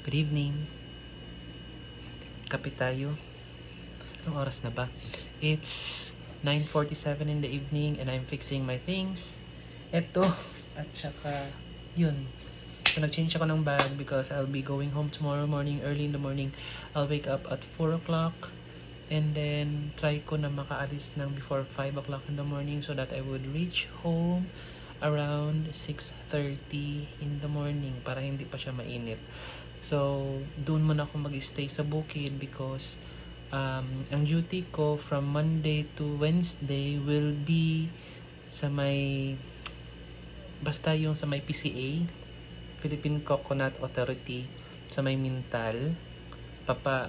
Good evening. Kape tayo. Anong oras na ba? It's 9:47 in the evening and I'm fixing my things. Eto. At saka, yun. So, nag-change ako ng bag because I'll be going home tomorrow morning. Early in the morning, I'll wake up at 4 o'clock. And then, try ko na makaalis ng before 5 o'clock in the morning so that I would reach home around 6:30 in the morning para hindi pa siya mainit. So, doon muna ako mag-stay sa bukid because ang duty ko from Monday to Wednesday will be sa may basta yung sa may PCA, Philippine Coconut Authority, sa may Mintal,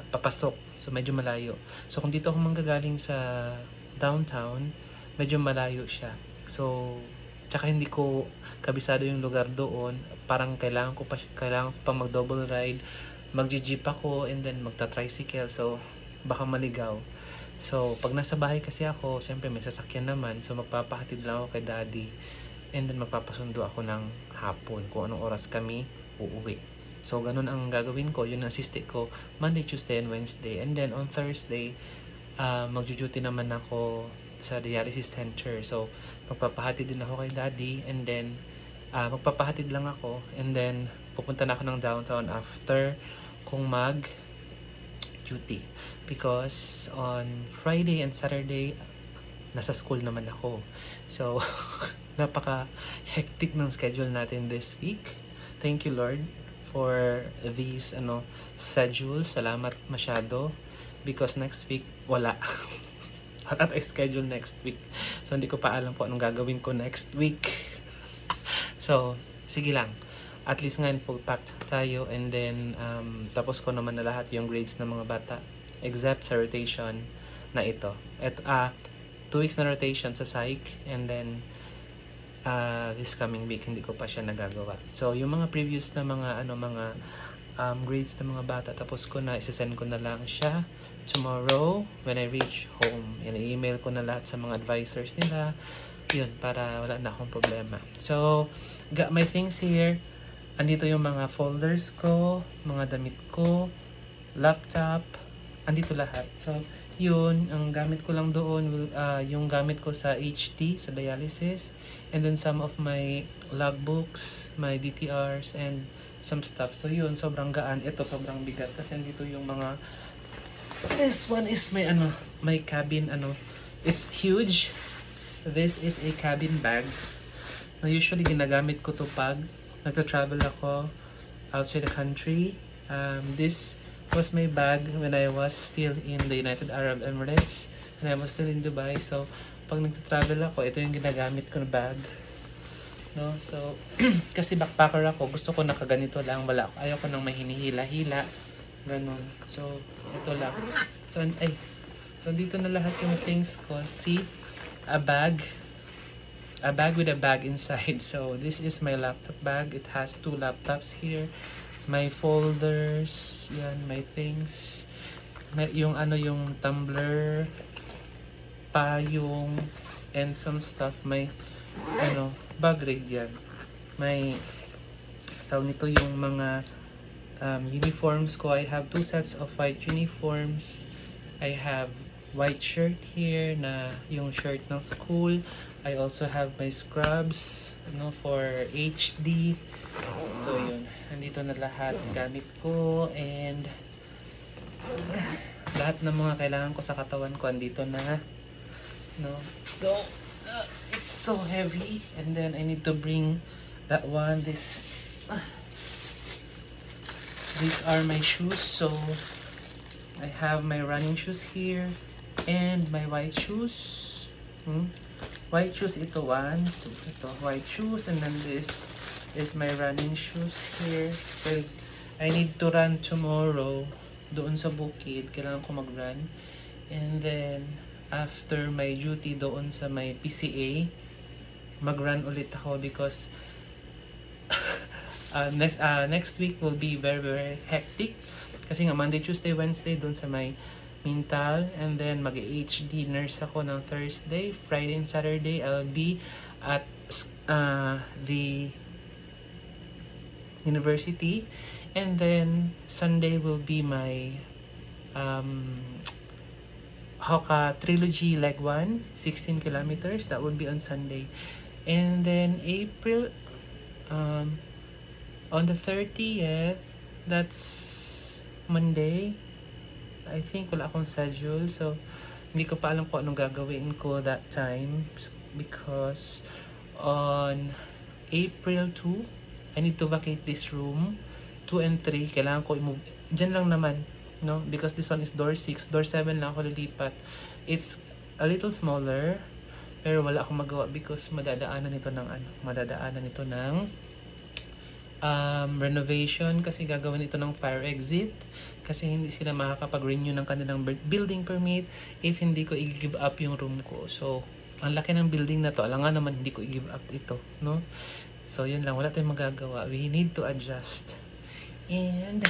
papasok. So, medyo malayo. So, kung dito ako manggagaling sa downtown, medyo malayo siya. So, tsaka hindi ko kabisado yung lugar doon. Parang kailangan ko pa mag-double ride. Mag-jeep ako and then magta-tricycle. So, baka maligaw. So, pag nasa bahay kasi ako, siyempre may sasakyan naman. So, magpapahatid lang ako kay daddy. And then, magpapasundo ako ng hapon kung anong oras kami uuwi. So, ganun ang gagawin ko. Yun ang assistant ko Monday, Tuesday, and Wednesday. And then, on Thursday, magjo-duty naman ako sa dialysis center. So, magpapahatid din ako kay daddy. And then, magpapahatid lang ako. And then, pupunta na ako ng downtown after kung mag-duty. Because on Friday and Saturday, nasa school naman ako. So, napaka-hectic ng schedule natin this week. Thank you, Lord, for these schedules. Salamat masyado. Because next week, wala. Wala tayo schedule next week. So, hindi ko pa alam po anong gagawin ko next week. So, sige lang. At least ngayon, full packed tayo. And then, tapos ko naman na lahat yung grades ng mga bata. Except sa rotation na ito. 2 weeks na rotation sa psych. And then, this coming week, hindi ko pa siya nagagawa. So, yung mga previous na mga grades ng mga bata, tapos ko na, isasend ko na lang siya tomorrow when I reach home. I-email ko na lahat sa mga advisors nila. Yun, para wala na akong problema. So, got my things here. Andito yung mga folders ko, mga damit ko, laptop, andito lahat. So, yun, ang gamit ko lang doon, yung gamit ko sa HD, sa dialysis, and then some of my logbooks, my DTRs, and some stuff. So, yun, sobrang gaan. Ito, sobrang bigat. Kasi andito yung mga, this one is my cabin, it's huge. This is a cabin bag. Na usually, ginagamit ko to pag nagta-travel ako outside the country. This was my bag when I was still in the United Arab Emirates and I was still in Dubai. So, pag nagta-travel ako, ito yung ginagamit ko na bag. No? So, kasi backpacker ako, gusto ko nakaganito lang. Ayoko nang may hinihila-hila. Ganon. So, ito lang. So, dito na lahat yung things ko. See? A bag with a bag inside. So, this is my laptop bag. It has 2 laptops here. My folders, yan, my things. Yung tumbler, payong, and some stuff. May, bag rig yan. May, tawag nito yung mga uniforms ko. I have 2 sets of white uniforms. I have white shirt here na yung shirt ng school. I also have my scrubs for HD. So yun, nandito na lahat gamit ko and lahat ng mga kailangan ko sa katawan ko andito na. So it's so heavy and then I need to bring that one. These are my shoes. So I have my running shoes here and my white shoes. White shoes, ito white shoes, and then this is my running shoes here because I need to run tomorrow doon sa bukid. Kailangan ko mag-run. And then after my duty doon sa may PCA, mag-run ulit ako because next week will be very, very hectic. Kasi nga Monday, Tuesday, Wednesday doon sa may Mintal, and then mag-HD nurse ako ng Thursday. Friday and Saturday I'll be at the university. And then Sunday will be my um, Hoka Trilogy Leg 1, 16 kilometers. That would be on Sunday. And then April, on the 30th, that's Monday. I think wala akong schedule. So, hindi ko pa alam kung anong gagawin ko that time. Because on April 2, I need to vacate this room. 2 and 3, kailangan ko i-move. Diyan lang naman, no? Because this one is door 6. Door 7 lang ako lilipat. It's a little smaller, pero wala akong magawa because madadaanan nito ng renovation, kasi gagawin ito ng fire exit, kasi hindi sila makakapag-renew ng kanilang building permit if hindi ko i-give up yung room ko. So, ang laki ng building na to, alangan naman hindi ko i-give up ito, no? So, yun lang, wala tayong magagawa. We need to adjust. And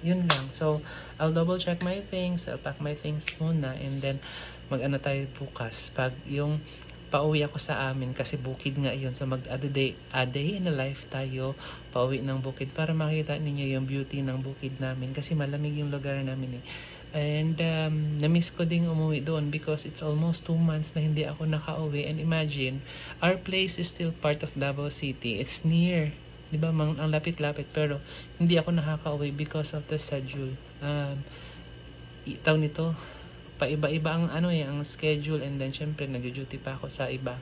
yun lang. So, I'll double check my things, I'll pack my things muna, and then mag-ano tayo bukas pag yung pauwi ako sa amin, kasi bukid nga yun. So a day in a life tayo pauwi ng bukid para makita ninyo yung beauty ng bukid namin, kasi malamig yung lugar namin eh. And na-miss ko ding umuwi doon because it's almost 2 months na hindi ako nakauwi. And imagine, our place is still part of Davao City. It's near, di ba, ang lapit-lapit, pero hindi ako nakakauwi because of the schedule. Tawag nito, paiba-iba ang ang schedule, and then syempre nagjo-duty pa ako sa iba.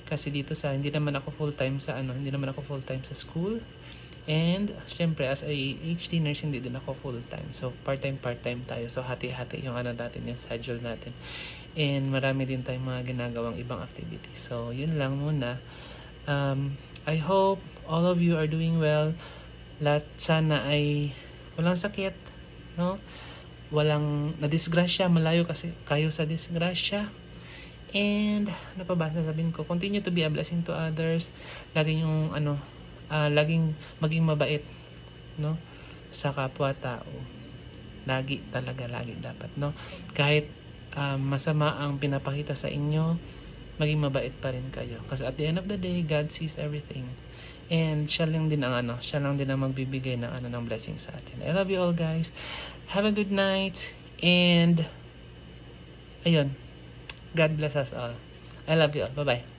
Kasi dito hindi naman ako full-time sa school. And syempre as a HD nurse, hindi din ako full-time. So part-time tayo. So hati-hati yung natin, yung schedule natin. And marami din tayong mga ginagawang ibang activities. So yun lang muna. I hope all of you are doing well. Lahat sana ay walang sakit, no? Walang nadisgrasya, malayo kasi kayo sa disgrasya. And napabasa sabihin ko, continue to be a blessing to others. Laging yung laging maging mabait, no, sa kapwa-tao. Lagi dapat, no? Kahit masama ang pinapakita sa inyo, maging mabait pa rin kayo. Kasi at the end of the day, God sees everything. And siya lang din ang magbibigay ng blessing sa atin. I love you all, guys. Have a good night. And ayun, God bless us all. I love you all. Bye-bye.